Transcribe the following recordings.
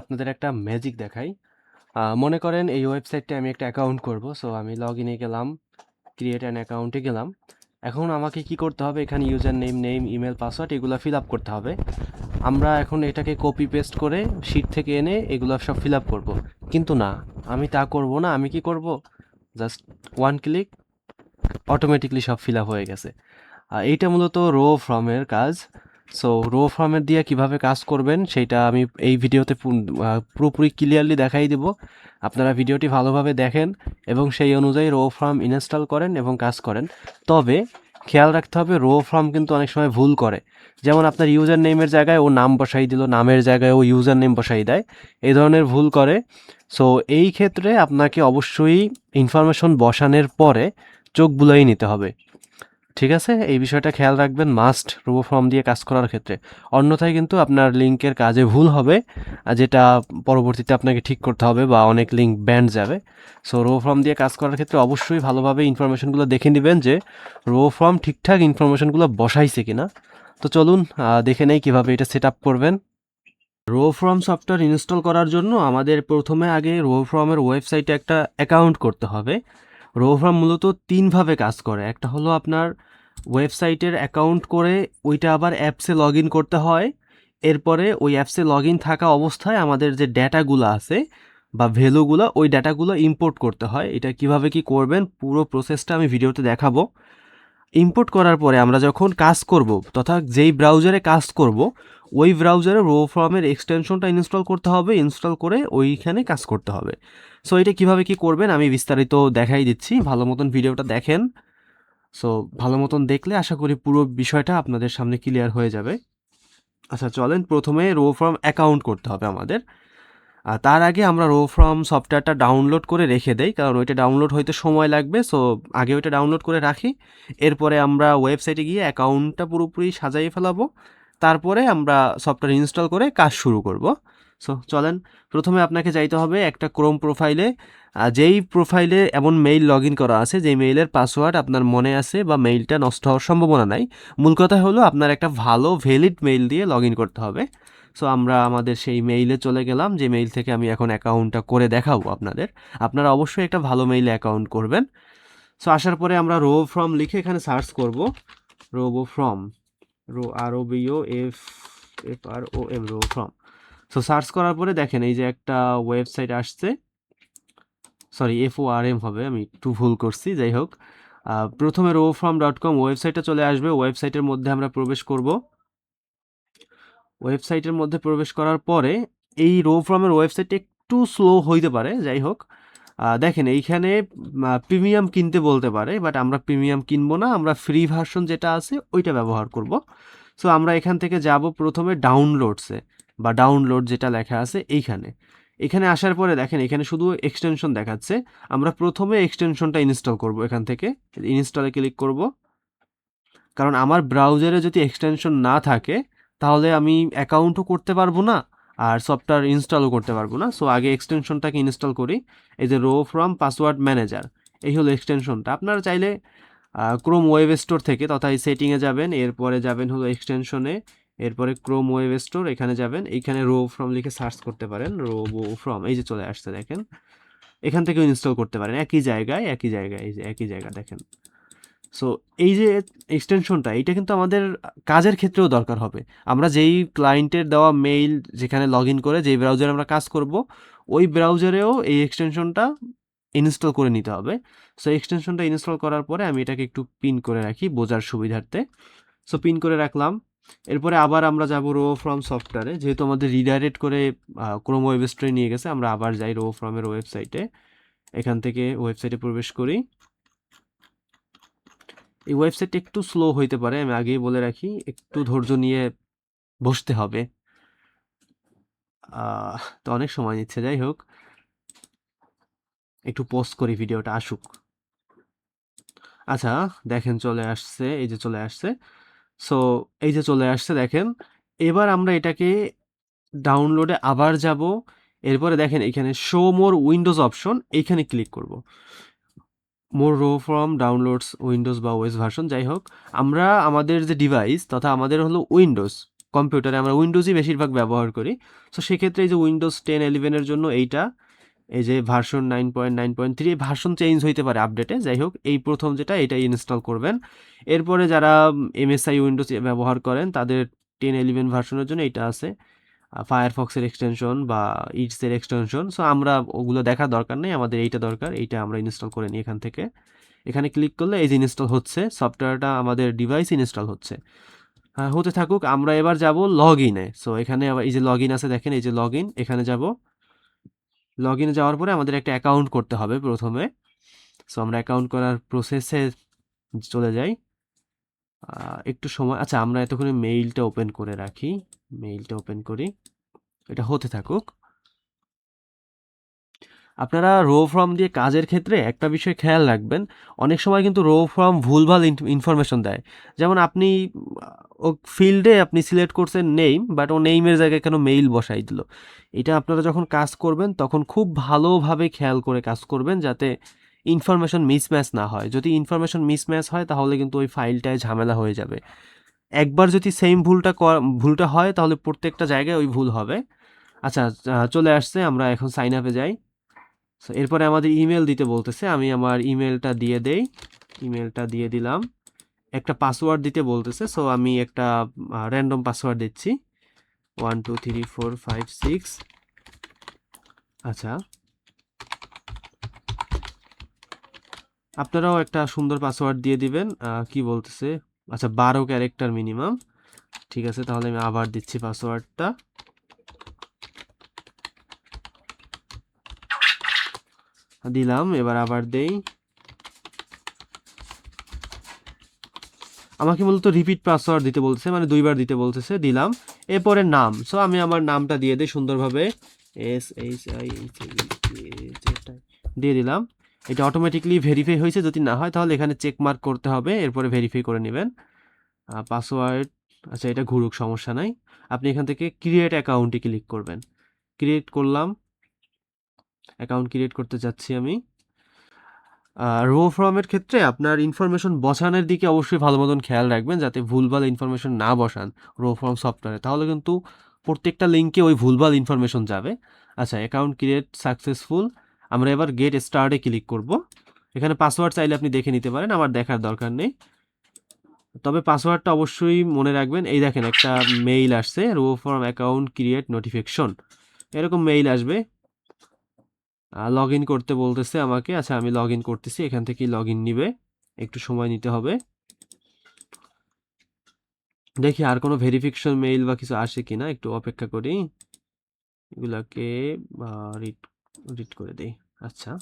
আপনাদের একটা ম্যাজিক দেখাই। মনে করেন এই ওয়েবসাইটে আমি একটা অ্যাকাউন্ট করব। সো আমি লগইনে গেলাম, ক্রিয়েট অ্যান অ্যাকাউন্টে গেলাম। এখন আমাকে কি করতে হবে? এখানে ইউজার নেম, ইমেল, পাসওয়ার্ড এগুলো ফিল আপ করতে হবে। আমরা এখন এটাকে কপি পেস্ট করে শিট থেকে এনে এগুলো সব ফিল আপ করবো। কিন্তু না, আমি তা করব না। আমি কি করব? জাস্ট ওয়ান ক্লিক, অটোমেটিকলি সব ফিল আপ হয়ে গেছে। এইটা মূলত রো ফর্মের কাজ। সো রো ফর্মের দিয়ে কিভাবে কাজ করবেন সেইটা আমি এই ভিডিওতে পুরোপুরি ক্লিয়ারলি দেখাই দিব। আপনারা ভিডিওটি ভালোভাবে দেখেন এবং সেই অনুযায়ী রো ফর্ম ইনস্টল করেন এবং কাজ করেন। তবে খেয়াল রাখতে হবে, রো ফর্ম কিন্তু অনেক সময় ভুল করে। যেমন আপনার ইউজার নেমের জায়গায় ও নাম বসাই দিল, নামের জায়গায় ও ইউজার নেম বসাই দেয়, এই ধরনের ভুল করে। সো এই ক্ষেত্রে আপনাকে অবশ্যই ইনফরমেশন বসানোর পরে চোখ বুলাই নিতে হবে। ঠিক আছে? এই বিষয়টা খেয়াল রাখবেন মাস্ট রোবো ফর্ম দিয়ে কাজ করার ক্ষেত্রে। অন্যথায় কিন্তু আপনার লিঙ্কের কাজে ভুল হবে, যেটা পরবর্তীতে আপনাকে ঠিক করতে হবে বা অনেক লিঙ্ক ব্যান্ড যাবে। সো রোবো ফর্ম দিয়ে কাজ করার ক্ষেত্রে অবশ্যই ভালোভাবে ইনফরমেশনগুলো দেখে নেবেন যে রোবো ফর্ম ঠিকঠাক ইনফরমেশনগুলো বসাইছে কিনা। তো চলুন দেখে নেই কীভাবে এটা সেট আপ করবেন। রো ফর্ম সফটওয়্যার ইনস্টল করার জন্য আমাদের প্রথমে আগে রো ফর্মের ওয়েবসাইটে একটা অ্যাকাউন্ট করতে হবে। রো ফর্ম মূলত তিনভাবে কাজ করে। একটা হলো আপনার ওয়েবসাইটের অ্যাকাউন্ট করে ওইটা আবার অ্যাপসে লগ ইন করতে হয়। এরপরে ওই অ্যাপসে লগ ইন থাকা অবস্থায় আমাদের যে ডেটাগুলো আছে বা ভ্যালুগুলো, ওই ডেটাগুলো ইম্পোর্ট করতে হয়। এটা কিভাবে কি করবেন পুরো প্রসেসটা আমি ভিডিওতে দেখাবো। ইম্পোর্ট করার পরে আমরা যখন কাজ করব, তথা যেই ব্রাউজারে কাজ করব, ওই ব্রাউজারে রো ফর্মের এক্সটেনশনটা ইনস্টল করতে হবে। ইনস্টল করে ওইখানে কাজ করতে হবে। সো এটা কিভাবে কি করবেন আমি বিস্তারিত দেখাই দিচ্ছি, ভালো মতন ভিডিওটা দেখেন। সো ভালো মতন দেখলে আশা করি পুরো বিষয়টা আপনাদের সামনে ক্লিয়ার হয়ে যাবে। আচ্ছা চলেন, প্রথমে রো ফর্ম অ্যাকাউন্ট করতে হবে আমাদের। তার আগে আমরা রো ফর্ম সফটওয়্যারটা ডাউনলোড করে রেখে দেই, কারণ ওইটা ডাউনলোড হইতে সময় লাগবে। সো আগে ওইটা ডাউনলোড করে রাখি, এরপরে আমরা ওয়েবসাইটে গিয়ে অ্যাকাউন্টটা পুরোপুরি সাজাই ফেলাবো। তারপরে আমরা সফটওয়্যার ইনস্টল করে কাজ শুরু করব। সো চলেন, প্রথমে আপনাকে যাইতে হবে একটা ক্রোম প্রোফাইলে। যেই প্রোফাইলে এমন মেইল লগ ইন করা আছে, যেই মেইলের পাসওয়ার্ড আপনার মনে আছে বা মেইলটা নষ্ট হওয়ার সম্ভাবনা নাই। মূল কথা হলো আপনার একটা ভালো ভ্যালিড মেইল দিয়ে লগ ইন করতে হবে। সো আমরা আমাদের সেই মেইলে চলে গেলাম, যে মেইল থেকে আমি এখন অ্যাকাউন্টটা করে দেখাবো আপনাদের। আপনারা অবশ্যই একটা ভালো মেইলে অ্যাকাউন্ট করবেন। সো আসার পরে আমরা রো ফর্ম লিখে এখানে সার্চ করব। RoboForm, ROBOFFROM, RoboForm. So search করার পরে দেখেন এই যে একটা ওয়েবসাইট আসছে। সরি, FORM হবে, আমি একটু ভুল করছি, যাই হোক। প্রথমে rofrom.com ওয়েবসাইটটা চলে আসবে। ওয়েবসাইটের মধ্যে আমরা প্রবেশ করব। ওয়েবসাইটের মধ্যে প্রবেশ করার পরে এই রো ফর্মের ওয়েবসাইটটা একটু স্লো হইতে পারে, যাই হোক। দেখেন এইখানে প্রিমিয়াম কিনতে বলতে পারে, বাট আমরা প্রিমিয়াম কিনবো না, আমরা ফ্রি ভার্সন যেটা আছে ওইটা ব্যবহার করব। সো আমরা এখান থেকে যাব প্রথমে ডাউনলোডসে, বা ডাউনলোড যেটা লেখা আছে এইখানে। এখানে আসার পরে দেখেন এখানে শুধু এক্সটেনশন দেখাচ্ছে। আমরা প্রথমে এক্সটেনশনটা ইনস্টল করব। এখান থেকে ইনস্টলে ক্লিক করব, কারণ আমার ব্রাউজারে যদি এক্সটেনশন না থাকে তাহলে আমি অ্যাকাউন্টও করতে পারবো না আর সফটওয়্যার ইনস্টলও করতে পারবো না। সো আগে এক্সটেনশনটাকে ইনস্টল করি। এই যে রো ফর্ম পাসওয়ার্ড ম্যানেজার, এই হলো এক্সটেনশনটা। আপনারা চাইলে ক্রোম ওয়েব স্টোর থেকে, তথা এই সেটিংয়ে যাবেন, এরপরে যাবেন হলো এক্সটেনশনে, এরপরে ক্রোম ওয়েব স্টোর, এখানে যাবেন, এইখানে রো ফর্ম লিখে সার্চ করতে পারেন। রোবো ফর্ম এই যে চলে আসছে দেখেন, এখান থেকেও ইনস্টল করতে পারেন। একই জায়গায়, এই যে একই জায়গা দেখেন। সো এই যে এক্সটেনশনটা, এইটা কিন্তু আমাদের কাজের ক্ষেত্রেও দরকার হবে। আমরা যেই ক্লায়েন্টের দেওয়া মেইল যেখানে লগ ইন করে যেই ব্রাউজারে আমরা কাজ করব, ওই ব্রাউজারেও এই এক্সটেনশনটা ইনস্টল করে নিতে হবে। সো এক্সটেনশনটা ইনস্টল করার পরে আমি এটাকে একটু পিন করে রাখি বোঝার সুবিধার্থে। সো পিন করে রাখলাম। এরপরে আবার আমরা যাব রো ফর্ম সফটওয়্যারে, যেহেতু আমাদের রিডাইরেক্ট করে ক্রোম ওয়েব স্টোরে নিয়ে গেছে, আমরা আবার যাই রো ফর্মের ওয়েবসাইটে। এখান থেকে ওয়েবসাইটে প্রবেশ করি। এই ওয়েবসাইটটা একটু স্লো হইতে পারে, আমি আগেই বলে রাখি, একটু ধৈর্য নিয়ে বসতে হবে। তো অনেক সময় নিচ্ছে, যাই হোক একটু পজ করি, ভিডিওটা আসুক। আচ্ছা দেখেন চলে আসছে, এই যে চলে আসছে। সো এই যে চলে আসছে দেখেন। এবার আমরা এটাকে ডাউনলোডে আবার যাব। এরপরে দেখেন এখানে শো মোর উইন্ডোজ অপশন, এইখানে ক্লিক করব। মোর রো ফ্রম ডাউনলোডস উইন্ডোজ বা ওএস ভার্সন, যাই হোক। আমরা আমাদের যে ডিভাইস, তথা আমাদের হলো উইন্ডোজ, কম্পিউটারে আমরা উইন্ডোজই বেশিরভাগ ব্যবহার করি। সো সেক্ষেত্রে এই যে উইন্ডোজ 10-11 এর জন্য এইটা, এই যে ভার্সন 9.9.3 ভার্সন চেঞ্জ হইতে পারে আপডেটে, যাই হোক এই প্রথম যেটা এটাই ইনস্টল করবেন। এরপরে যারা এমএসআই উইন্ডোজ ব্যবহার করেন তাদের 10-11 ভার্সনের জন্য এটা আছে, ফায়ারফক্সের এক্সটেনশন বা ইটসের এক্সটেনশন। সো আমরা ওগুলো দেখার দরকার নেই, আমাদের এইটা দরকার, এইটা আমরা ইনস্টল করে নিই এখান থেকে। এখানে ক্লিক করলে এই যে ইনস্টল হচ্ছে, সফটওয়্যারটা আমাদের ডিভাইস ইনস্টল হচ্ছে। হতে থাকুক, আমরা এবার যাব লগ ইনে। সো এখানে আবার এই যে লগ ইন আছে দেখেন, এই যে লগ ইন, এখানে যাব। লগ ইনে যাওয়ার পরে আমাদের একটা অ্যাকাউন্ট করতে হবে প্রথমে। সো আমরা অ্যাকাউন্ট করার প্রসেসে চলে যাই। একটু সময়, আচ্ছা আমরা এতক্ষণে মেইলটা ওপেন করে রাখি, মেইলটা ওপেন করি, এটা হতে থাকুক। আপনারা রো ফর্ম দিয়ে কাজের ক্ষেত্রে একটা বিষয় খেয়াল রাখবেন, অনেক সময় কিন্তু রো ফর্ম ভুলভাল ইনফরমেশন দেয়। যেমন আপনি ও ফিল্ডে আপনি সিলেক্ট করছেন নেইম, বাট ও নেইমের জায়গায় কেন মেইল বসাই দিল। এটা আপনারা যখন কাজ করবেন তখন খুব ভালোভাবে খেয়াল করে কাজ করবেন, যাতে ইনফরমেশন মিসম্যাচ না হয়। যদি ইনফরমেশন মিসম্যাচ হয় তাহলে কিন্তু ওই ফাইলটায় ঝামেলা হয়ে যাবে। একবার যদি সেম ভুলটা হয় তাহলে প্রত্যেকটা জায়গায় ওই ভুল হবে। আচ্ছা, চলে আসছে, আমরা এখন সাইন আপে যাই। সো এরপরে আমাদের ইমেল দিতে বলতেছে, আমি আমার ইমেলটা দিয়ে দেই, ইমেলটা দিয়ে দিলাম। একটা পাসওয়ার্ড দিতে বলতেছে, সো আমি একটা র্যান্ডম পাসওয়ার্ড দিচ্ছি, 123456। আচ্ছা, আপনারাও একটা সুন্দর পাসওয়ার্ড দিয়ে দিবেন। কি বলতেছে, আচ্ছা 12 ক্যারেক্টার মিনিমাম। ঠিক আছে, তাহলে আমি আবার দিচ্ছি পাসওয়ার্ডটা, দিলাম, এবার আবার দেই। আমাকে মূলত রিপিট পাসওয়ার্ড দিতে বলছে, মানে দুইবার দিতে বলতেছে, দিলাম। এরপরে নাম, সো আমি আমার নামটা দিয়ে দিই সুন্দরভাবে, SHI দিয়ে দিলাম। এটা অটোমেটিকলি ভেরিফাই হয়েছে, যদি না হয় তাহলে এখানে চেক মার্ক করতে হবে, এরপরে ভেরিফাই করে নেবেন। পাসওয়ার্ড, আচ্ছা এটা ঘুরুক, সমস্যা নাই। আপনি এখান থেকে ক্রিয়েট অ্যাকাউন্টে ক্লিক করবেন। ক্রিয়েট করলাম, অ্যাকাউন্ট ক্রিয়েট করতে যাচ্ছি আমি। রো ফর্মের ক্ষেত্রে আপনার ইনফরমেশন বসানোর দিকে অবশ্যই ভালো মতন খেয়াল রাখবেন, যাতে ভুলভাল ইনফরমেশন না বসান রো ফর্ম সফটওয়্যারে, তাহলে কিন্তু প্রত্যেকটা লিঙ্কে ওই ভুলভাল ইনফরমেশন যাবে। আচ্ছা, অ্যাকাউন্ট ক্রিয়েট সাকসেসফুল। আমরা এবার গেট স্টার্টে ক্লিক করব। এখানে পাসওয়ার্ড চাইলে আপনি দেখে নিতে পারেন, আমার দেখার দরকার নেই। তবে পাসওয়ার্ডটা অবশ্যই মনে রাখবেন। এই দেখেন একটা মেইল আসছে, RoboForm account create notification, এরকম মেইল আসবে। লগ ইন করতে বলতেছে আমাকে, আচ্ছা আমি লগ ইন করতেছি, এখান থেকেই লগ ইন নিবে, একটু সময় নিতে হবে। দেখি আর কোনো ভেরিফিকেশন মেইল বা কিছু আসে কিনা, একটু অপেক্ষা করি, এগুলাকে রিড রিড করে দেই। আচ্ছা,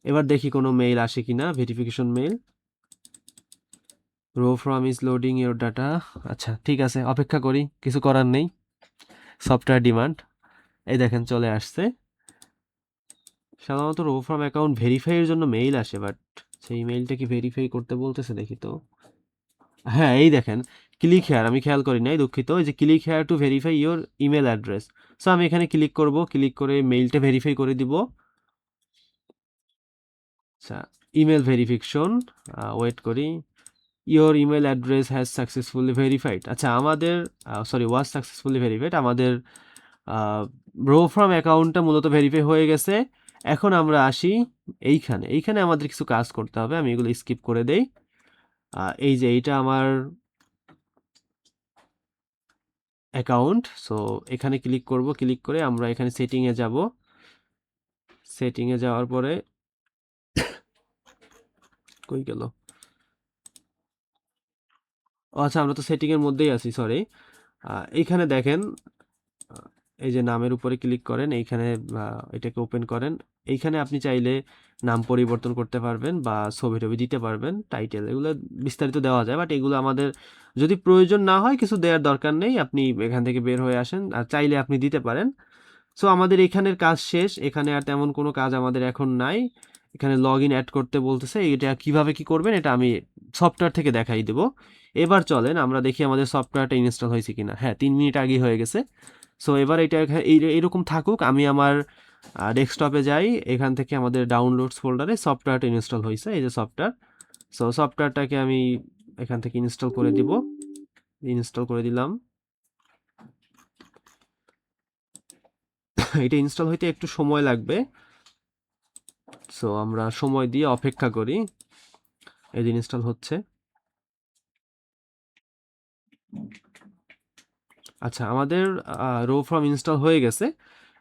এবার দেখি কোনো মেইল আসে কিনা, verification mail. RoboForm is loading your data. আচ্ছা ঠিক আছে, অপেক্ষা করি, কিছু করার নেই, সফটওয়্যার ডিমান্ড। এই দেখেন চলে আসছে। সাধারণত রো ফর্ম অ্যাকাউন্ট ভেরিফাইয়ের জন্য মেইল আসে, বাট সেই মেইলটা কি ভেরিফাই করতে বলতেছে, দেখি তো। হ্যাঁ, এই দেখেন ক্লিক হেয়ার, আমি খেয়াল করি নাই, দুঃখিত। এই যে click here to verify your email address. So আমি এখানে ক্লিক করব, ক্লিক করে মেইলটা ভেরিফাই করে দিব। আচ্ছা, ইমেল ভেরিফিকেশন, ওয়েট করি। Your email address has successfully verified. আচ্ছা আমাদের, সরি, ওয়াজ সাকসেসফুলি ভেরিফাইড, আমাদের রো ফর্ম অ্যাকাউন্টটা মূলত ভেরিফাই হয়ে গেছে। এখন আমরা আসি এইখানে, এইখানে আমাদের কিছু কাজ করতে হবে, আমি এগুলো স্কিপ করে দেই। এই যে এইটা আমার অ্যাকাউন্ট, সো এখানে ক্লিক করব, ক্লিক করে আমরা এখানে সেটিংয়ে যাব। সেটিংয়ে যাওয়ার পরে কই গেল, ও আচ্ছা আমরা তো সেটিংয়ের মধ্যেই আছি, সরি। এইখানে দেখেন, এই যে নামের উপরে ক্লিক করেন, এইখানে এটাকে ওপেন করেন। এইখানে আপনি চাইলে নাম পরিবর্তন করতে পারবেন বা ছবি টবি দিতে পারবেন, টাইটেল, এগুলো বিস্তারিত দেওয়া যায়, বাট এগুলো আমাদের যদি প্রয়োজন না হয় কিছু দেওয়ার দরকার নেই, আপনি এখান থেকে বের হয়ে আসেন, আর চাইলে আপনি দিতে পারেন। সো আমাদের এখানের কাজ শেষ, এখানে আর তেমন কোনো কাজ আমাদের এখন নাই। এখানে লগ ইন অ্যাড করতে বলতেছে, এটা কিভাবে কি করবেন এটা আমি সফটওয়্যার থেকে দেখাই দেব। এবার চলেন আমরা দেখি আমাদের সফটওয়্যারটা ইনস্টল হয়েছে কিনা। হ্যাঁ, 3 মিনিট আগেই হয়ে গেছে। সো এবার এটা এইরকম থাকুক, আমি আমার ডেস্কটপে যাই, এখান থেকে আমাদের ডাউনলোডস ফোল্ডারে সফটওয়্যারটা ইনস্টল হয়েছে, এই যে সফটওয়্যার। সো সফটওয়্যারটাকে আমি এখান থেকে ইনস্টল করে দিব, ইনস্টল করে দিলাম। এটা ইনস্টল হইতে একটু সময় লাগবে, সো আমরা সময় দিয়ে অপেক্ষা করি। এই যে ইনস্টল হচ্ছে। আচ্ছা, আমাদের রো ফর্ম ইনস্টল হয়ে গেছে।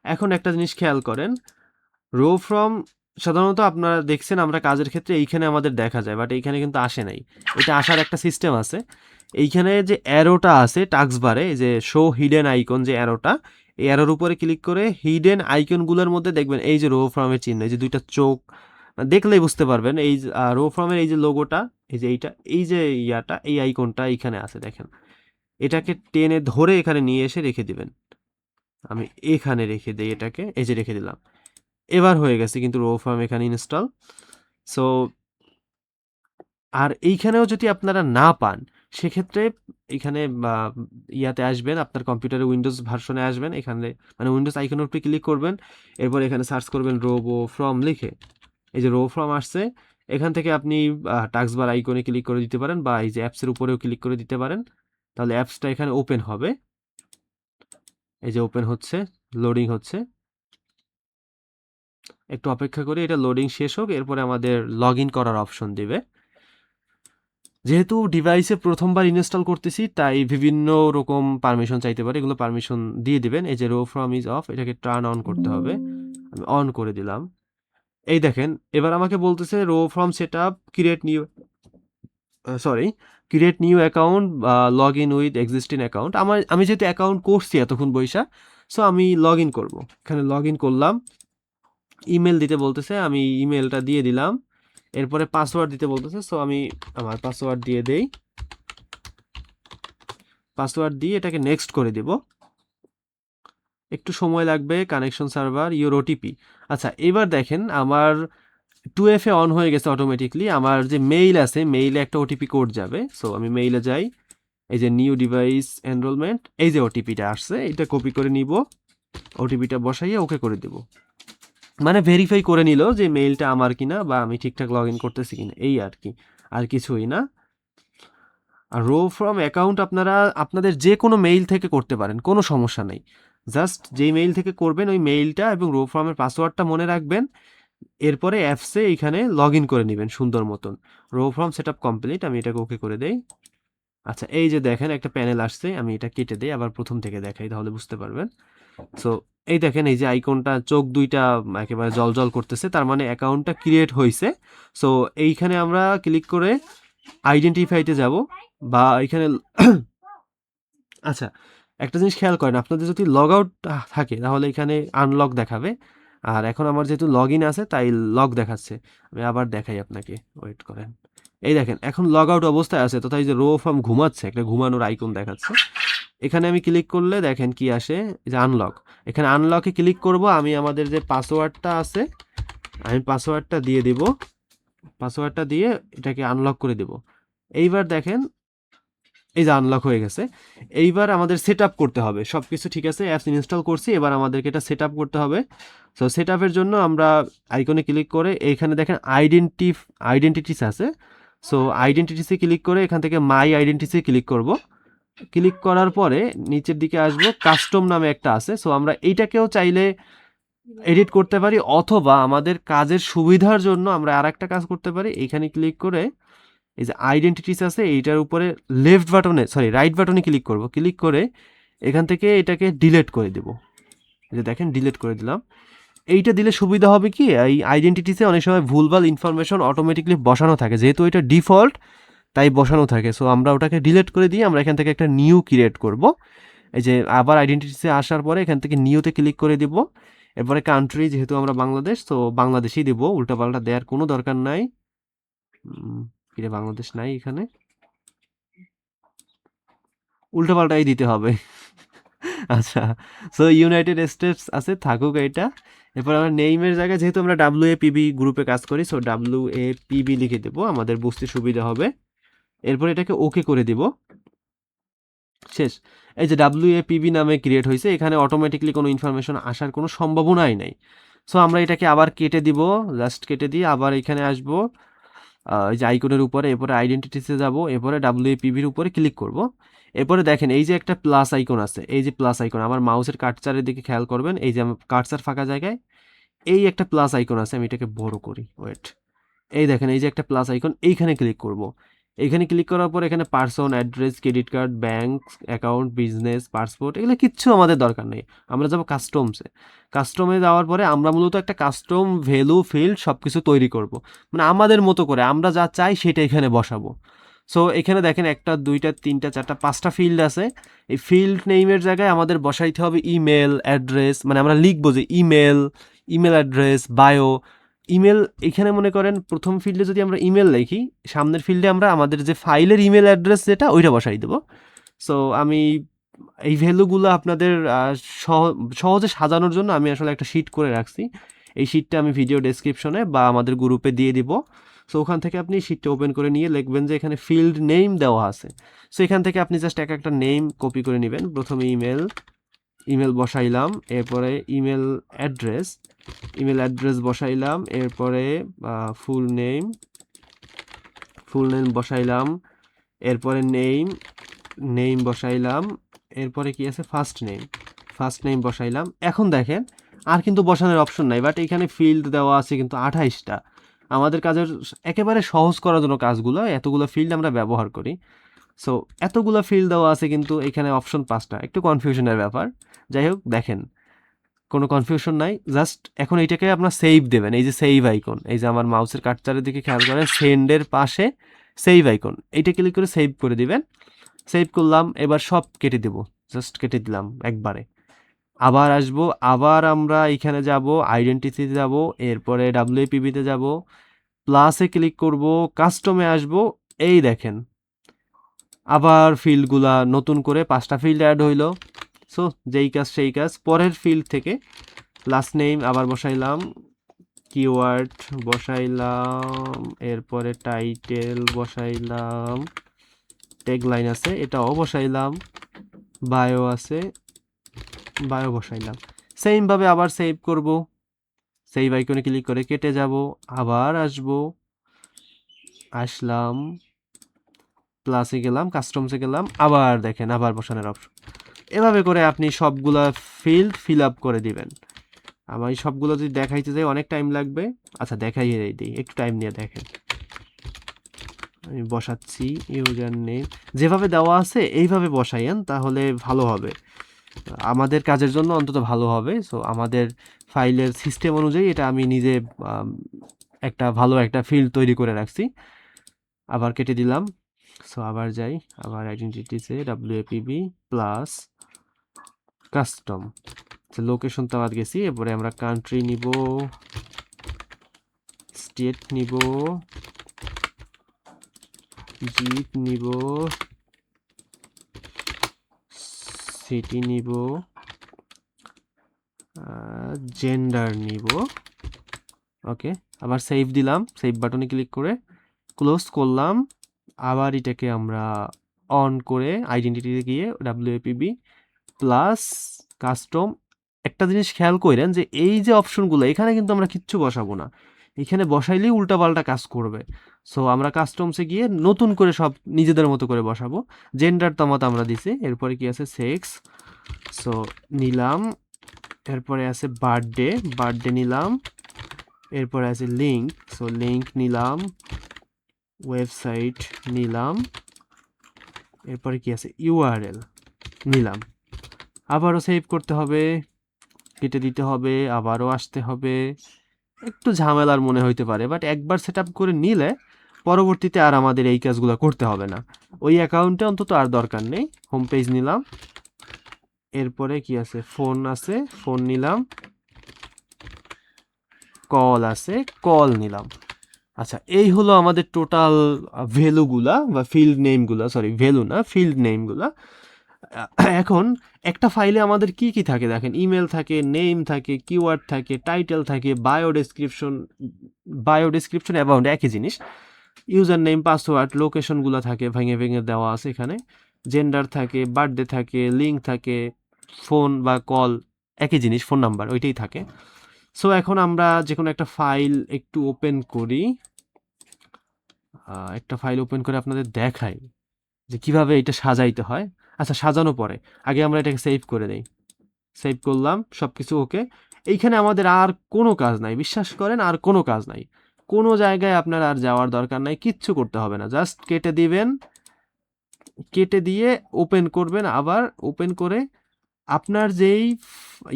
এখন একটা জিনিস খেয়াল করেন, রো ফর্ম সাধারণত আপনারা দেখছেন আমরা কাজের ক্ষেত্রে এইখানে আমাদের দেখা যায়, বাট এইখানে কিন্তু আসে নাই। এটা আসার একটা সিস্টেম আছে। এইখানে যে অ্যারোটা আছে টাস্ক বারে, যে শো হিডেন আইকন, যে অ্যারোটা, এই অ্যারোর উপরে ক্লিক করে হিডেন আইকনগুলোর মধ্যে দেখবেন এই যে রো ফর্মের চিহ্ন, এই যে দুইটা চোখ, দেখলেই বুঝতে পারবেন এই রো ফর্মের এই যে লোগোটা, এই যে এইটা, এই যে ইয়াটা, এই আইকনটা এইখানে আছে দেখেন। এটাকে টেনে ধরে এখানে নিয়ে এসে রেখে দিবেন। আমি এখানে রেখে দিই এটাকে, এই যে রেখে দিলাম। এবার হয়ে গেছে কিন্তু রো ফর্ম এখানে ইনস্টল। সো আর এইখানেও যদি আপনারা না পান, সেক্ষেত্রে এখানে ইয়াতে আসবেন, আপনার কম্পিউটারে উইন্ডোজ ভার্সনে আসবেন, এখানে মানে উইন্ডোজ আইকনের উপরে ক্লিক করবেন, এরপর এখানে সার্চ করবেন রোবো ফর্ম লিখে। এই যে রো ফর্ম আসছে, এখান থেকে আপনি টাস্ক বার আইকনে ক্লিক করে দিতে পারেন, বা এই যে অ্যাপসের উপরেও ক্লিক করে দিতে পারেন। তাহলে অ্যাপসটা এখানে ওপেন হবে। এই যে ওপেন হচ্ছে, লোডিং হচ্ছে। একটু অপেক্ষা করি, এটা লোডিং শেষ হোক, এরপরে আমাদের লগ ইন করার অপশন দিবে। যেহেতু ডিভাইসে প্রথমবার ইনস্টল করতেছি, তাই বিভিন্ন রকম পারমিশন চাইতে পারে, এগুলো পারমিশন দিয়ে দিবেন। এই যে রো ফর্ম ইজ অফ, এটাকে টার্ন অন করতে হবে। আমি অন করে দিলাম। এই দেখেন, এবার আমাকে বলতেছে RoboForm set up, create new, sorry, create new account, log in with existing account. আমি যেহেতু অ্যাকাউন্ট করছি এতক্ষণ বইসা, সো আমি লগ ইন করবো। এখানে লগ ইন করলাম। ইমেল দিতে বলতেছে, আমি ইমেলটা দিয়ে দিলাম। এরপরে পাসওয়ার্ড দিতে বলতেছে, সো আমি আমার পাসওয়ার্ড দিয়ে দেই। পাসওয়ার্ড দিয়ে এটাকে নেক্সট করে দেব। একটু সময় লাগবে, কানেকশন সার্ভার, ইউর ওটিপি। আচ্ছা, এবার দেখেন আমার 2FA অন হয়ে গেছে অটোমেটিকলি। আমার যে মেইল আছে, মেইলে একটা ওটিপি কোড যাবে। সো আমি মেইলে যাই, এই যে নিউ ডিভাইস এনরোলমেন্ট, এই যে ওটিপিটা আসছে, এটা কপি করে নিব, ওটিপিটা বসাইয়ে ওকে করে দেব। মানে ভেরিফাই করে নিল যে মেইলটা আমার কিনা, বা আমি ঠিকঠাক লগ ইন করতেছি কিনা, এই আর কি, আর কিছুই না। আর রো ফ্রম অ্যাকাউন্ট আপনারা আপনাদের যে কোনো মেইল থেকে করতে পারেন, কোনো সমস্যা নেই। জাস্ট যেই মেইল থেকে করবেন ওই মেইলটা এবং রো ফর্মের পাসওয়ার্ডটা মনে রাখবেন। এরপরে অ্যাপসে এইখানে লগ ইন করে নেবেন সুন্দর মতন। RoboForm set up complete, আমি এটাকে ওকে করে দেই। আচ্ছা, এই যে দেখেন একটা প্যানেল আসছে, আমি এটা কেটে দিই, আবার প্রথম থেকে দেখাই, তাহলে বুঝতে পারবেন। সো এই দেখেন, এই যে আইকনটা, চোখ দুইটা একেবারে জল জল করতেছে, তার মানে অ্যাকাউন্টটা ক্রিয়েট হয়েছে। সো এইখানে আমরা ক্লিক করে আইডেন্টিফাইতে যাব, বা এখানে আচ্ছা, একটা জিনিস খেয়াল করেন, আপনাদের যদি লগ আউট থাকে তাহলে এখানে আনলক দেখাবে। আর এখন আমার যেহেতু লগ ইন আছে তাই লক দেখাচ্ছে। আমি আবার দেখাই আপনাকে, ওয়েট করেন। এই দেখেন এখন লগ আউট অবস্থায় আছে, তথায় যে রো ফর্ম ঘুমাচ্ছে, একটা ঘুমানোর আইকন দেখাচ্ছে। এখানে আমি ক্লিক করলে দেখেন কি আসে, যে আনলক। এখানে আনলকে ক্লিক করব, আমি আমাদের যে পাসওয়ার্ডটা আছে, আমি পাসওয়ার্ডটা দিয়ে দিব। পাসওয়ার্ডটা দিয়ে এটাকে আনলক করে দেব। এইবার দেখেন, এই যে আনলক হয়ে গেছে। এইবার আমাদের সেট আপ করতে হবে, সব কিছু ঠিক আছে, অ্যাপস ইনস্টল করছি, এবার আমাদেরকে এটা সেট আপ করতে হবে। সো সেট আপের জন্য আমরা আইকনে ক্লিক করে এইখানে দেখেন আইডেন্টিটিস আছে। সো আইডেন্টিটিসে ক্লিক করে এখান থেকে মাই আইডেন্টিটিসে ক্লিক করব। ক্লিক করার পরে নিচের দিকে আসবো, কাস্টম নামে একটা আছে। সো আমরা এইটাকেও চাইলে এডিট করতে পারি, অথবা আমাদের কাজের সুবিধার জন্য আমরা আর একটা কাজ করতে পারি। এইখানে ক্লিক করে এই যে আইডেন্টিটিস আছে, এইটার উপরে রাইট বাটনে ক্লিক করব। ক্লিক করে এখান থেকে এটাকে ডিলিট করে দেব। এই যে দেখেন, ডিলিট করে দিলাম। এইটা দিলে সুবিধা হবে কি, এই আইডেন্টিটিসে অনেক সময় ভুলভাল ইনফরমেশন অটোমেটিকলি বসানো থাকে, যেহেতু এটা ডিফল্ট তাই বসানো থাকে। সো আমরা ওটাকে ডিলিট করে দিয়ে আমরা এখান থেকে একটা নিউ ক্রিয়েট করব। এই যে আবার আইডেন্টিটিসে আসার পরে এখান থেকে নিউতে ক্লিক করে দিব। এরপরে কান্ট্রি, যেহেতু আমরা বাংলাদেশ, তো বাংলাদেশেই দিব, উল্টাপাল্টা দেওয়ার কোনো দরকার নাই। ফিরে বাংলাদেশ নাই, এখানে উল্টাপাল্টাই দিতে হবে। আচ্ছা, সো ইউনাইটেড স্টেটস আছে, থাকুক এটা। এরপর আমরা নেইমের জায়গায়, যেহেতু আমরা WAPB গ্রুপে কাজ করি, সো WAPB লিখে দেবো, আমাদের বুঝতে সুবিধা হবে। এরপর এটাকে ওকে করে দিব। শেষ। এই যে WAPB নামে ক্রিয়েট হয়েছে, এখানে অটোমেটিকলি কোনো ইনফরমেশন আসার কোনো সম্ভাবনাই নাই। সো আমরা এটাকে আবার কেটে দিব, জাস্ট কেটে দিয়ে আবার এখানে আসবো, এই যে আইকনের উপরে, এরপরে আইডেন্টিটিসে যাব, এরপরে WAPBর উপরে ক্লিক করব। এরপরে দেখেন এই যে একটা প্লাস আইকন আছে, এই যে প্লাস আইকন, আমার মাউসের কার্সারের দিকে খেয়াল করবেন, এই যে আমার কার্সার ফাঁকা জায়গায় এই একটা প্লাস আইকন আছে, আমি এটাকে বড় করি, ওয়েট, এই দেখেন এই যে একটা প্লাস আইকন, এইখানে ক্লিক করব। এইখানে ক্লিক করার পর এখানে person, address, credit card, bank account, business, passport, এগুলো কিচ্ছু আমাদের দরকার নেই। আমরা যাবো কাস্টমসে। কাস্টমে যাওয়ার পরে আমরা মূলত একটা কাস্টম ভ্যালু ফিল্ড সব কিছু তৈরি করব, মানে আমাদের মতো করে আমরা যা চাই সেটা এখানে বসাবো। সো এখানে দেখেন একটা, দুইটা, তিনটা, চারটা, পাঁচটা ফিল্ড আছে। এই ফিল্ড নেইমের জায়গায় আমাদের বসাইতে হবে ইমেল অ্যাড্রেস, মানে আমরা লিখবো যে email, email address, bio. Email, এখানে মনে করেন প্রথম ফিল্ডে যদি আমরা ইমেল লিখি, সামনের ফিল্ডে আমরা আমাদের যে ফাইলের ইমেল অ্যাড্রেস যেটা ওইটা বসাই দেবো। সো আমি এই ভ্যালুগুলো আপনাদের সহজে সাজানোর জন্য আমি আসলে একটা শিট করে রাখছি। এই শিটটা আমি ভিডিও ডেসক্রিপশনে বা আমাদের গ্রুপে দিয়ে দিব। সো ওখান থেকে আপনি শিটটা ওপেন করে নিয়ে লিখবেন যে এখানে ফিল্ড নেম দেওয়া আছে। সো এখান থেকে আপনি জাস্ট এক একটা নেম কপি করে নেবেন। প্রথমে ইমেল, ইমেল বসাইলাম, এরপরে ইমেল অ্যাড্রেস, ইমেল অ্যাড্রেস বসাইলাম, এরপরে ফুল নেম, ফুল নেম বসাইলাম, এরপরে নেম, নেম বসাইলাম, এরপরে কি আছে ফার্স্ট নেম, ফার্স্ট নেম বসাইলাম। এখন দেখেন আর কিন্তু বসানোর অপশন নাই, বাট এখানে ফিল্ড দেওয়া আছে কিন্তু 28টা। আমাদের কাজের একেবারে সহজ করার জন্য কাজগুলো এতগুলো ফিল্ড আমরা ব্যবহার করি। সো এতগুলো ফিল্ড দেওয়া আছে কিন্তু এখানে অপশন 5টা, একটু কনফিউশনের ব্যাপার। যাই হোক দেখেন কোনো কনফিউশন নাই, জাস্ট এখন এইটাকে আপনার সেভ দেবেন। এই যে সেভ আইকন, এই যে আমার মাউসের কার্সারের দিকে খেয়াল করেন, সেন্ডের পাশে সেভ আইকন, এইটা ক্লিক করে সেভ করে দিবেন। সেভ করলাম, এবার সব কেটে দেব, জাস্ট কেটে দিলাম একবারে। আবার আসবো, আবার আমরা এখানে যাব, আইডেন্টিটিতে যাব, এরপরে ডাব্লিউপিবিতে যাব, প্লাসে ক্লিক করব, কাস্টমে আসব, এই দেখেন আবার ফিল্ডগুলা নতুন করে 5টা ফিল্ড অ্যাড হইলো। সো যেই কাজ সেই কাজ, পরের ফিল্ড থেকে লাস্ট নেম আবার বসাইলাম, কিওয়ার্ড বসাইলাম, এরপরে টাইটেল বসাইলাম, ট্যাগলাইন আছে এটাও বসাইলাম, বায়ো আছে, বায়ো বসাইলাম। সেমভাবে আবার সেভ করব, সেভ আইকনে ক্লিক করে কেটে যাব, আবার আসবো, আসলাম, প্লাসে গেলাম, কাস্টমসে গেলাম, আবার দেখেন আবার বসানোর অপশন। এভাবে করে আপনি সবগুলা ফিল্ড ফিল আপ করে দিবেন। আমার এই সবগুলো যদি দেখাইতে যাই অনেক টাইম লাগবে। আচ্ছা দেখাইয়ে দিই, একটু টাইম নিয়ে দেখেন। আমি বসাচ্ছি ইউজার নেম, যেভাবে দেওয়া আছে এইভাবে বসাইয়েন, তাহলে ভালো হবে, আমাদের কাজের জন্য অন্তত ভালো হবে। সো আমাদের ফাইলের সিস্টেম অনুযায়ী এটা আমি নিজে একটা ভালো একটা ফিল্ড তৈরি করে রাখছি। আবার কেটে দিলাম। সো আবার যাই, আবার আইডেন্টিটিতে ডাব্লিউপিবি প্লাস কাস্টম, লোকেশন তো আবার গেছি, এরপরে আমরা কান্ট্রি নিব, স্টেট নিব, জিপ নিব, সিটি নিব, জেন্ডার নিব। ওকে, আবার সেভ দিলাম, সেভ বাটনে ক্লিক করে ক্লোজ করলাম। আবার এটাকে আমরা অন করে আইডেন্টিটিতে গিয়ে ডাব্লিউপিবি প্লাস কাস্টম। একটা জিনিস খেয়াল করেন যে এই যে অপশনগুলো, এখানে কিন্তু আমরা কিচ্ছু বসাবো না, এখানে বসাইলেই উল্টাপাল্টা কাজ করবে। সো আমরা কাস্টমসে গিয়ে নতুন করে সব নিজেদের মতো করে বসাবো। জেন্ডার তামাত আমরা দিছি, এরপরে কি আছে সেক্স, সো নিলাম, এরপরে আছে বার্থডে, বার্থডে নিলাম, এরপরে আছে লিঙ্ক, সো লিঙ্ক নিলাম, ওয়েবসাইট নিলাম, এরপরে কি আছে ইউআরএল নিলাম। আবারও সেভ করতে হবে, কেটে দিতে হবে, আবারও আসতে হবে, একটু ঝামেলার মনে হইতে পারে, বাট একবার সেট আপ করে নিলে পরবর্তীতে আর আমাদের এই কাজগুলো করতে হবে না। ওই অ্যাকাউন্টে অন্তত আর দরকার নেই। হোম পেজ নিলাম, এরপরে কি আছে ফোন আছে, ফোন নিলাম, কল আছে, কল নিলাম। আচ্ছা এই হলো আমাদের টোটাল ভ্যালুগুলা বা ফিল্ড নেমগুলা, সরি ভ্যালু না, ফিল্ড নেমগুলা। এখন একটা ফাইলে আমাদের কি কি থাকে দেখেন, ইমেল থাকে, নেম থাকে, কিওয়ার্ড থাকে, টাইটেল থাকে, বায়ো ডেসক্রিপশন অ্যাবাউন্ট একই জিনিস, ইউজার নেম, পাসওয়ার্ড, লোকেশনগুলো থাকে ভেঙে ভেঙে দেওয়া আছে এখানে, জেন্ডার থাকে, বার্থডে থাকে, লিঙ্ক থাকে, ফোন বা কল একই জিনিস, ফোন নাম্বার ওইটাই থাকে। সো এখন আমরা যে কোনো একটা ফাইল একটু ওপেন করি, একটা ফাইল ওপেন করে আপনাদের দেখাই যে কিভাবে এটা সাজাইতে হয়। আচ্ছা, সাজানো পরে আগে আমরা এটাকে সেভ করে দেই। সেভ করলাম, সবকিছু ওকে। এইখানে আমাদের আর কোনো কাজ নাই, বিশ্বাস করেন, আর কোনো কাজ নাই। কোনো জায়গায় আপনার আর যাওয়ার দরকার নাই, কিচ্ছু করতে হবে না, জাস্ট কেটে দিবেন। কেটে দিয়ে ওপেন করবেন, আবার ওপেন করে আপনার যেই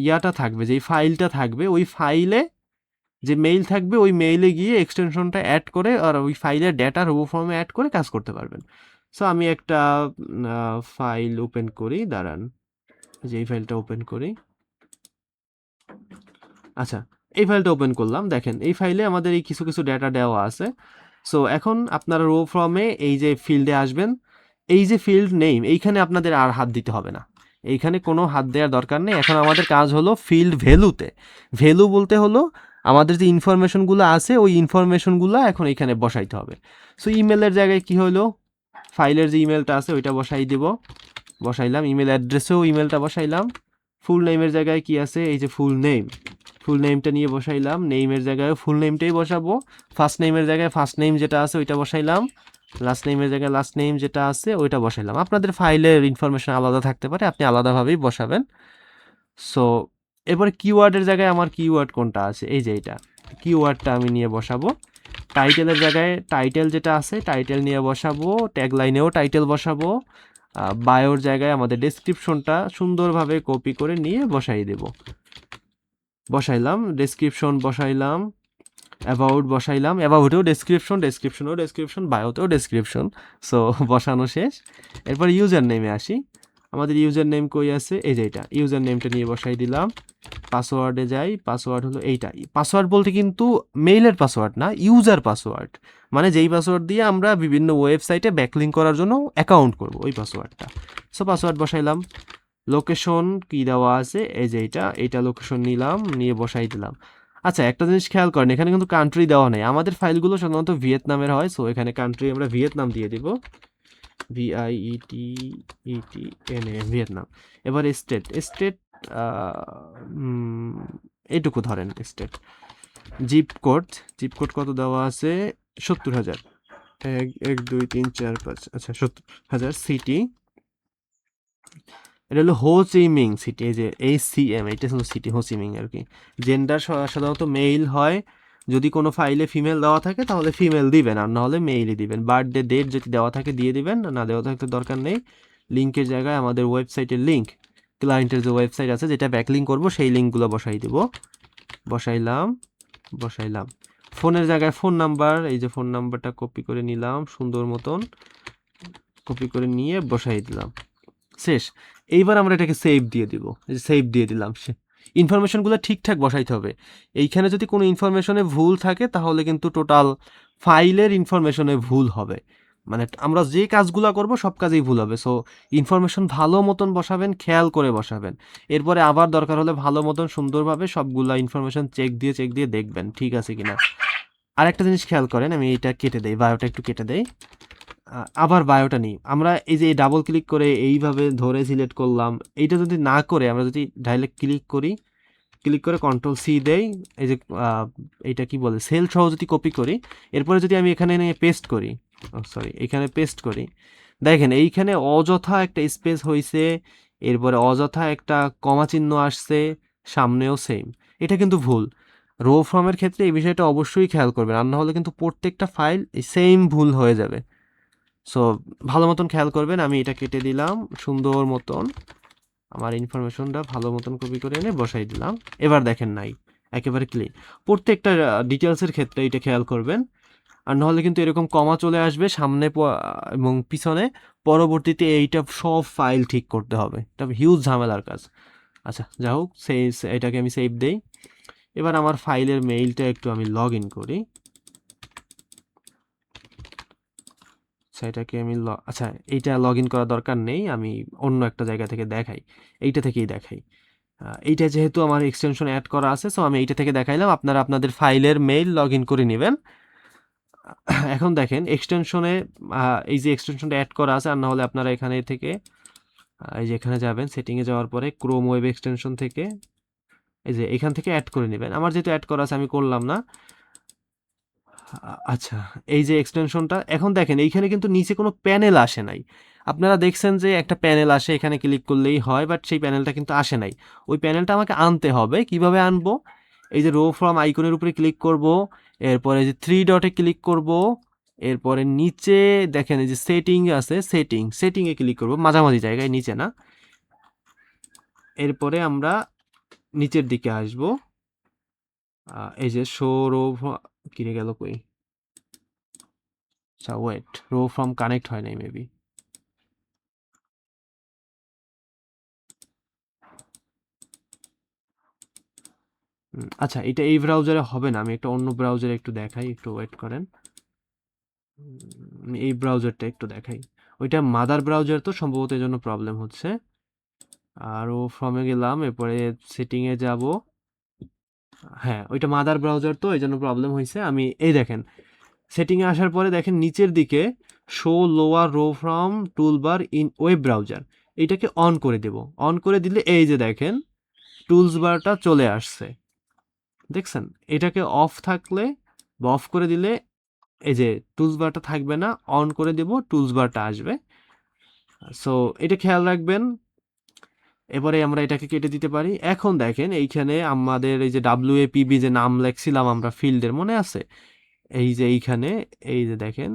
ইয়াটা থাকবে, যেই ফাইলটা থাকবে, ওই ফাইলে যে মেইল থাকবে, ওই মেইলে গিয়ে এক্সটেনশনটা অ্যাড করে আর ওই ফাইলের ডেটা রো ফর্মে অ্যাড করে কাজ করতে পারবেন। সো আমি একটা ফাইল ওপেন করি, দাঁড়ান, যে এই ফাইলটা ওপেন করি। আচ্ছা, এই ফাইলটা ওপেন করলাম, দেখেন এই ফাইলে আমাদের এই কিছু কিছু ডেটা দেওয়া আছে। সো এখন আপনারা রো ফর্মে এই যে ফিল্ডে আসবেন, এই যে ফিল্ড নেম, এইখানে আপনাদের আর হাত দিতে হবে না, এইখানে কোনো হাত দেওয়ার দরকার নেই। এখন আমাদের কাজ হলো ফিল্ড ভ্যালুতে, ভ্যালু বলতে হলো আমাদের যে ইনফরমেশনগুলো আছে ওই ইনফরমেশনগুলো এখন এখানে বসাইতে হবে। সো ইমেলের জায়গায় কি হলো, ফাইলের যে ইমেলটা আছে ওইটা বসাই দিব, বসাইলাম। ইমেল অ্যাড্রেসেও ইমেলটা বসাইলাম। ফুল নেমের জায়গায় কি আছে, এই যে ফুল নেম, ফুল নেমটা নিয়ে বসাইলাম। নেইমের জায়গায় ফুল নেমটাই বসাবো। ফার্স্ট নেমের জায়গায় ফার্স্ট নেম যেটা আছে ওইটা বসাইলাম। লাস্ট নেমের জায়গায় লাস্ট নেম যেটা আছে ওইটা বসাইলাম। আপনাদের ফাইলের ইনফরমেশন আলাদা থাকতে পারে, আপনি আলাদাভাবেই বসাবেন। সো এরপরে কিওয়ার্ডের জায়গায় আমার কিওয়ার্ড কোনটা আছে, এই যে এটা, কিওয়ার্ডটা আমি নিয়ে বসাবো। টাইটেলের জায়গায় টাইটেল যেটা আছে টাইটেল নিয়ে বসাবো, ট্যাগ লাইনেও টাইটেল বসাবো। বায়োর জায়গায় আমাদের ডেসক্রিপশনটা সুন্দরভাবে কপি করে নিয়ে বসাই দেব। বসাইলাম, ডেসক্রিপশন বসাইলাম, অ্যাবাউট বসাইলাম, অ্যাবাউটেও ডেসক্রিপশন, ডেসক্রিপশনেও ডেসক্রিপশন, বায়োতেও ডেসক্রিপশন। সো বসানো শেষ। এরপর ইউজার নেমে আসি। আমাদের ইউজার নেম কই আছে, এই যে এটা, ইউজার নেমটা নিয়ে বসাই দিলাম। পাসওয়ার্ডে যাই, পাসওয়ার্ড হলো এইটা। পাসওয়ার্ড বলতে কিন্তু মেইলের পাসওয়ার্ড না, ইউজার পাসওয়ার্ড, মানে যেই পাসওয়ার্ড দিয়ে আমরা বিভিন্ন ওয়েবসাইটে ব্যাকলিঙ্ক করার জন্য অ্যাকাউন্ট করব, ওই পাসওয়ার্ডটা। So password বসাইলাম। লোকেশন কি দেওয়া আছে, এই যে এইটা লোকেশন নিলাম, নিয়ে বসাই দিলাম। আচ্ছা, একটা জিনিস খেয়াল করেন, এখানে কিন্তু কান্ট্রি দেওয়া নেই। আমাদের ফাইলগুলো সাধারণত ভিয়েতনামের হয়, সো এখানে কান্ট্রি আমরা ভিয়েতনাম দিয়ে দিব, VIETETNA, ভিয়েতনাম। এবার স্টেট, স্টেট এইটুকু ধরেন state. Zip code, zip code কত দেওয়া আছে, 70,000, 1 1 2 3 4 5, আচ্ছা 70,000। সিটি, এটা হলো হোচিমিং সিটি, এই যে HCM, এটা হলো সিটি হোচিমিং আর কি। জেন্ডার সাধারণত মেইল হয়, যদি কোনো ফাইলে ফিমেল দেওয়া থাকে তাহলে ফিমেল দিবেন, আর নাহলে মেইলই দিবেন। বার্থডে ডেট যদি দেওয়া থাকে দিয়ে দিবেন, না দেওয়া থাকতে দরকার নেই। লিঙ্কের জায়গায় আমাদের ওয়েবসাইটের লিঙ্ক, ক্লায়েন্টের যে ওয়েবসাইট আছে যেটা ব্যাকলিঙ্ক করব সেই লিঙ্কগুলো বসাই দিব। বসাইলাম, বসাইলাম। ফোনের জায়গায় ফোন নাম্বার, এই যে ফোন নাম্বারটা কপি করে নিলাম সুন্দর মতন, কপি করে নিয়ে বসাই দিলাম। শেষ। এইবার আমরা এটাকে সেভ দিয়ে দিব, সেভ দিয়ে দিলাম। ইনফরমেশনগুলো ঠিকঠাক বসাইতে হবে। এইখানে যদি কোনো ইনফরমেশনে ভুল থাকে তাহলে কিন্তু টোটাল ফাইলের ইনফরমেশনে ভুল হবে, মানে আমরা যে কাজগুলো করব সব কাজেই ভুল হবে। সো ইনফরমেশন ভালো মতন বসাবেন, খেয়াল করে বসাবেন। এরপরে আবার দরকার হলে ভালো মতন সুন্দরভাবে সবগুলা ইনফরমেশন চেক দিয়ে দেখবেন ঠিক আছে কিনা। আর একটা জিনিস খেয়াল করেন, আমি এটা কেটে দেই, বায়োটা একটু কেটে দেই। আবার বায়োটা নিই। আমরা এই যে ডাবল ক্লিক করে এইভাবে ধরে সিলেক্ট করলাম, এইটা যদি না করে আমরা যদি ডাইরেক্ট ক্লিক করি, ক্লিক করে Ctrl+C দেই, এই যে এইটা কি বলে, সেল সহ যদি কপি করি, এরপরে যদি আমি এখানে নিয়ে পেস্ট করি, সরি এখানে পেস্ট করি, দেখেন এইখানে অযথা একটা স্পেস হয়েছে, এরপরে অযথা একটা কমা চিহ্ন আসছে, সামনেও সেম। এটা কিন্তু ভুল। রো ফর্মের ক্ষেত্রে এই বিষয়টা অবশ্যই খেয়াল করবেন, আর না হলে কিন্তু প্রত্যেকটা ফাইল সেম ভুল হয়ে যাবে। সো ভালো মতন খেয়াল করবেন। আমি এটা কেটে দিলাম সুন্দর মতন, আমার ইনফরমেশনটা ভালো মতন কপি করে এনে বসাই দিলাম। এবার দেখেন নাই, একেবারে ক্লিন। প্রত্যেকটা ডিটেলসের ক্ষেত্রে এটা খেয়াল করবেন, আর নাহলে কিন্তু এরকম কমা চলে আসবে সামনে এবং পিছনে, পরবর্তীতে এইটা সব ফাইল ঠিক করতে হবে, এটা হিউজ ঝামেলার কাজ। আচ্ছা যা হোক, এটাকে আমি সেভ দেই। এবার আমার ফাইলের মেইলটা একটু আমি লগ ইন করি। আচ্ছা এটাকে আমি আচ্ছা এইটা লগ ইন করার দরকার নেই, আমি অন্য একটা জায়গা থেকে দেখাই, এইটা থেকেই দেখাই। এইটা যেহেতু আমার এক্সটেনশন অ্যাড করা আছে, সো আমি এইটা থেকে দেখাইলাম। আপনারা আপনাদের ফাইলের মেইল লগ ইন করে নেবেন। এখন দেখেন এক্সটেনশনে, এই যে এক্সটেনশনটা অ্যাড করা আছে, আর না হলে আপনারা এখানে থেকে এই যে এখানে যাবেন, সেটিংয়ে যাওয়ার পরে ক্রোম ওয়েব এক্সটেনশন থেকে এই যে এখান থেকে অ্যাড করে নেবেন। আমার যেহেতু অ্যাড করা আছে আমি করলাম না। আচ্ছা, এই যে এক্সটেনশনটা, এখন দেখেন এইখানে কিন্তু নিচে কোনো প্যানেল আসে নাই। আপনারা দেখছেন যে একটা প্যানেল আসে, এখানে ক্লিক করলেই হয়, বাট সেই প্যানেলটা কিন্তু আসে নাই। ওই প্যানেলটা আমাকে আনতে হবে। কিভাবে আনবো? এই যে রো ফ্রম আইকনের উপরে ক্লিক করব, এরপরে যে থ্রি ডটে ক্লিক করব, এরপরে নিচে দেখেন এই যে সেটিং আছে, সেটিংয়ে ক্লিক করব, মাঝামাঝি জায়গায়, নিচে না। এরপরে আমরা নিচের দিকে আসব, এই যে শো রো কিনে গেল কই, আচ্ছা ওয়েট, রো ফ্রম কানেক্ট হয় নাই মেবি। আচ্ছা, এটা এই ব্রাউজারে হবে না, আমি একটা অন্য ব্রাউজারে একটু দেখাই, একটু ওয়েট করেন। এই ব্রাউজারটা একটু দেখাই, ওইটা মাদার ব্রাউজার তো সম্ভবত এই জন্য প্রবলেম হচ্ছে। আর ও ফর্মে গেলাম, এরপরে সেটিংয়ে যাব। হ্যাঁ, ওইটা মাদার ব্রাউজার তো এই জন্য প্রবলেম হয়েছে। আমি এই দেখেন সেটিংয়ে আসার পরে দেখেন নিচের দিকে show lower RoboForm toolbar in web browser, এইটাকে অন করে দেব। অন করে দিলে এই যে দেখেন টুলস বারটা চলে আসছে, দেখছেন? এটাকে অফ থাকলে বা অফ করে দিলে এই যে টুলস বারটা থাকবে না, অন করে দেব, টুলস বারটা আসবে। সো এটা খেয়াল রাখবেন। এবারে আমরা এটাকে কেটে দিতে পারি। এখন দেখেন এইখানে আমাদের এই যে WAPB যে নাম লেখছিলাম আমরা ফিল্ডের, মনে আছে? এই যে এইখানে, এই যে দেখেন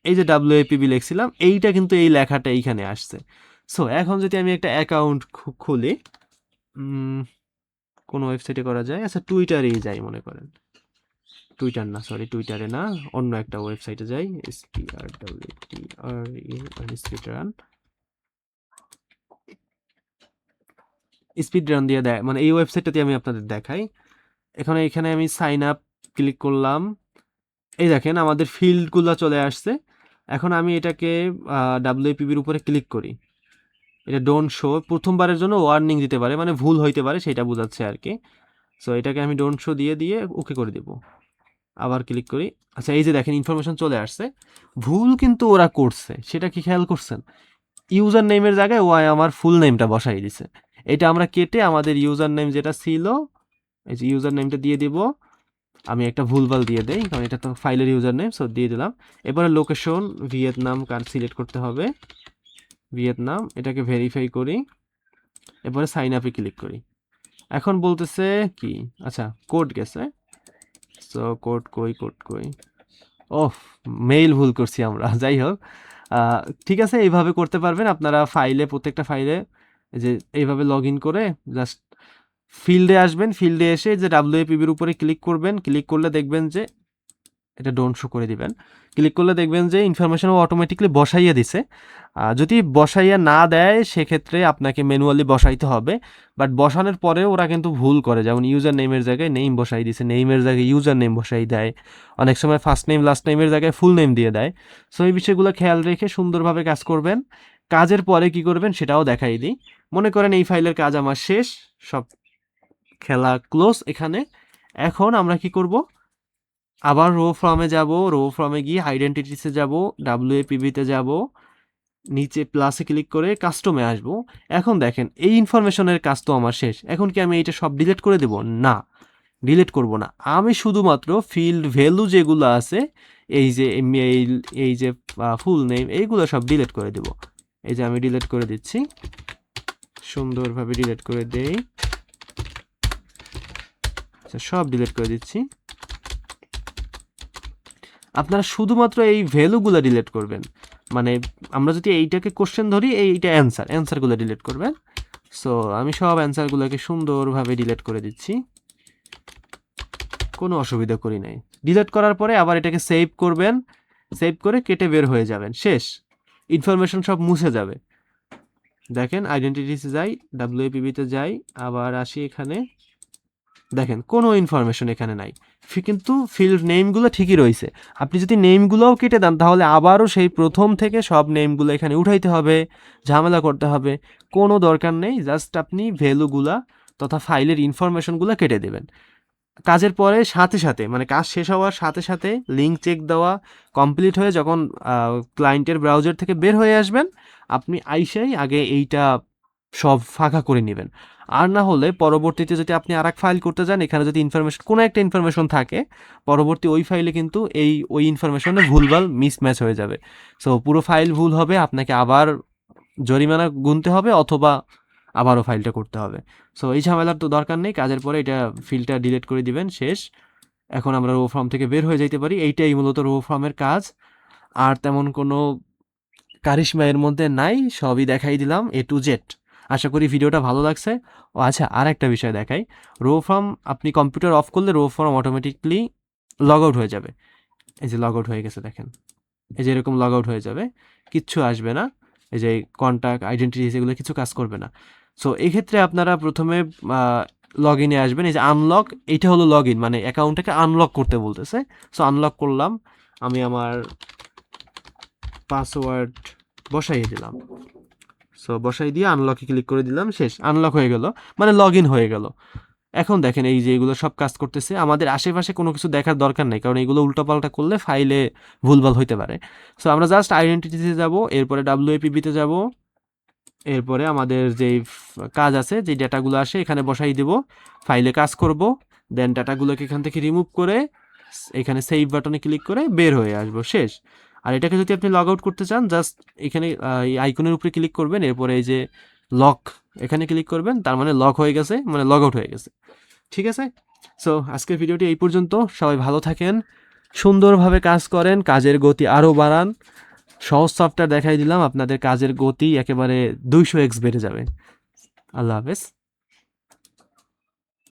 এই যে WAPB লিখছিলাম, এইটা কিন্তু এই লেখাটা এইখানে আসছে। সো এখন যদি আমি একটা অ্যাকাউন্ট খুলি, কোন ওয়েবসাইটে করা যায়? আচ্ছা, টুইটারেই যাই মনে করেন। টুইটার না, সরি, টুইটারে না, অন্য একটা ওয়েবসাইটে যাই। স্পিড রান দিয়ে দেয়, মানে এই ওয়েবসাইটটাতে আমি আপনাদের দেখাই। এখানে আমি সাইন আপ ক্লিক করলাম, এই দেখেন আমাদের ফিল্ডগুলো চলে আসছে। এখন আমি এটাকে WAPBর উপরে ক্লিক করি, এটা ডোন্ট শো, প্রথমবারের জন্য ওয়ার্নিং দিতে পারে, মানে ভুল হইতে পারে সেটা বোঝাচ্ছে আর কি। সো এটাকে আমি ডোন্ট শো দিয়ে দিয়ে ওকে করে দেব, আবার ক্লিক করি। আচ্ছা, এই যে দেখেন ইনফরমেশন চলে আসছে। ভুল কিন্তু ওরা করছে, সেটা কি খেয়াল করছেন? ইউজার নেমের জায়গায় ও আমার ফুল নেমটা বসাই দিছে। এটা আমরা কেটে আমাদের ইউজার নেম যেটা ছিল, এই যে ইউজার নেমটা দিয়ে দিব। আমি একটা ভুলভাল দিয়ে দেই, কারণ এটা তো ফাইলের ইউজার নেম, সো দিয়ে দিলাম। এবারে লোকেশন ভিয়েতনাম সিলেক্ট করতে হবে, ভিয়েতনাম, এটাকে ভেরিফাই করি। এরপরে সাইন আপে ক্লিক করি। এখন বলতেছে কি, আচ্ছা কোড গেছে, সো কোড কই, ওহ, মেইল ভুল করছি আমরা। যাই হোক, ঠিক আছে, এইভাবে করতে পারবেন আপনারা ফাইলে, প্রত্যেকটা ফাইলে যে এইভাবে লগ ইন করে জাস্ট ফিল্ডে আসবেন, ফিল্ডে এসে যে WAPBর উপরে ক্লিক করবেন, ক্লিক করলে দেখবেন যে এটা ডোন্ট শো করে দিবেন। ক্লিক করলে দেখবেন যে ইনফরমেশন অটোমেটিকলি বসাইয়া দিছে। যদি বসাইয়া না দেয় সেক্ষেত্রে আপনাকে ম্যানুয়ালি বসাইতে হবে, বাট বসানোর পরে ওরা কিন্তু ভুল করে, যেমন ইউজার নেমের জায়গায় নেম বসাই দিছে, নেমের জায়গায় ইউজার নেম বসাই দেয়, অনেক সময় ফার্স্ট নেম লাস্ট নেমের জায়গায় ফুল নেম দিয়ে দেয়। সো এই বিষয়গুলো খেয়াল রেখে সুন্দরভাবে কাজ করবেন। কাজের পরে কি করবেন সেটাও দেখাই দিই। মনে করেন এই ফাইলের কাজ আমার শেষ, সব খেলা ক্লোজ এখানে। এখন আমরা কি করব? আবার রো ফর্মে যাব, রো ফর্মে গিয়ে আইডেন্টিটিসে যাব, WAPBতে যাব, নিচে প্লাসে ক্লিক করে কাস্টমে আসব। এখন দেখেন এই ইনফরমেশনের কাজ তো আমার শেষ। এখন কি আমি এইটা সব ডিলিট করে দেব? না, ডিলিট করব না। আমি শুধুমাত্র ফিল্ড ভ্যালু যেগুলো আছে, এই যে মেইল, এই যে ফুল নেম, এইগুলো সব ডিলিট করে দেব। এই যে আমি ডিলিট করে দিচ্ছি, সুন্দরভাবে ডিলিট করে দেই। আচ্ছা, সব ডিলিট করে দিচ্ছি। আপনারা শুধুমাত্র এই ভ্যালুগুলো ডিলিট করবেন, মানে আমরা যদি এইটাকে কোশ্চেন ধরি, এইটা অ্যান্সারগুলো ডিলিট করবেন। সো আমি সব অ্যান্সারগুলোকে সুন্দরভাবে ডিলিট করে দিচ্ছি, কোনো অসুবিধা করি নাই। ডিলিট করার পরে আবার এটাকে সেভ করবেন, সেভ করে কেটে বের হয়ে যাবেন, শেষ। ইনফরমেশন সব মুছে যাবে। দেখেন আইডেন্টিটিতে যাই, WAPBতে যাই, আবার আসি এখানে, দেখেন কোনো ইনফরমেশন এখানে নাই, কিন্তু ফিল্ড নেমগুলো ঠিকই রয়েছে। আপনি যদি নেমগুলোও কেটে দেন তাহলে আবারও সেই প্রথম থেকে সব নেমগুলো এখানে উঠাইতে হবে, ঝামেলা করতে হবে, কোনো দরকার নেই। জাস্ট আপনি ভ্যালুগুলা তথা ফাইলের ইনফরমেশনগুলো কেটে দেবেন। কাজের পরে সাথে সাথে, মানে কাজ শেষ হওয়ার সাথে সাথে লিঙ্ক চেক দেওয়া কমপ্লিট হয়ে যখন ক্লায়েন্টের ব্রাউজার থেকে বের হয়ে আসবেন, আপনি আইসাই আগে এইটা সব ফাঁকা করে নেবেন। আর না হলে পরবর্তীতে যদি আপনি আরেক ফাইল করতে যান, এখানে যদি ইনফরমেশন কোনো একটা ইনফরমেশন থাকে, পরবর্তী ওই ফাইলে কিন্তু ওই ইনফরমেশনে ভুলভাল মিসম্যাচ হয়ে যাবে। সো পুরো ফাইল ভুল হবে, আপনাকে আবার জরিমানা গুনতে হবে অথবা আবারও ফাইলটা করতে হবে। সো এই ঝামেলার তো দরকার নেই, কাজের পরে এটা ফিল্ডটা ডিলিট করে দিবেন, শেষ। এখন আমরা রো ফর্ম থেকে বের হয়ে যাইতে পারি। এইটাই মূলত রো ফর্মের কাজ, আর তেমন কোনো কারিশমা এর মধ্যে নাই, সবই দেখাই দিলাম এ টু জেড। আশা করি ভিডিওটা ভালো লাগছে। ও আচ্ছা, আর একটা বিষয় দেখাই, রো ফর্ম আপনি কম্পিউটার অফ করলে RoboForm automatically log out হয়ে যাবে। এই যে লগ আউট হয়ে গেছে দেখেন, এই যে এরকম লগ আউট হয়ে যাবে, কিচ্ছু আসবে না। এই যে কন্ট্যাক্ট আইডেন্টিটিস এগুলো কিছু কাজ করবে না। সো এই ক্ষেত্রে আপনারা প্রথমে লগ ইনে আসবেন, এই যে আনলক, এইটা হলো লগ ইন, মানে অ্যাকাউন্টটাকে আনলক করতে বলতেছে। সো আনলক করলাম, আমি আমার পাসওয়ার্ড বসাইয়ে দিলাম। সো বসাই দিয়ে আনলকে ক্লিক করে দিলাম, শেষ, আনলক হয়ে গেল, মানে লগ ইন হয়ে গেল। এখন দেখেন এই যে এগুলো সব কাজ করতেছে, আমাদের আশেপাশে কোনো কিছু দেখার দরকার নেই, কারণ এগুলো উল্টোপাল্টা করলে ফাইলে ভুলভাল হইতে পারে। সো আমরা জাস্ট আইডেন্টিটিতে যাব, এরপরে ডাব্লিউএপিবিতে যাব, এরপরে আমাদের যেই কাজ আছে, যে ডেটাগুলো আসে এখানে বসাই দেব, ফাইলে কাজ করব, দেন ডাটাগুলোকে এখান থেকে রিমুভ করে এখানে সেভ বাটনে ক্লিক করে বের হয়ে আসবো, শেষ। আর এটাকে যদি আপনি লগ আউট করতে চান, জাস্ট এখানে এই আইকনের উপরে ক্লিক করবেন, এরপরে এই যে লক এখানে ক্লিক করবেন, তার মানে লক হয়ে গেছে, মানে লগ আউট হয়ে গেছে। ঠিক আছে? সো আজকের ভিডিওটি এই পর্যন্ত। সবাই ভালো থাকেন, সুন্দরভাবে কাজ করেন, কাজের গতি আরও বাড়ান। সহজ সফটওয়্যার দেখাই দিলাম, আপনাদের কাজের গতি একেবারে 200x বেড়ে যাবে। আল্লাহ হাফেজ।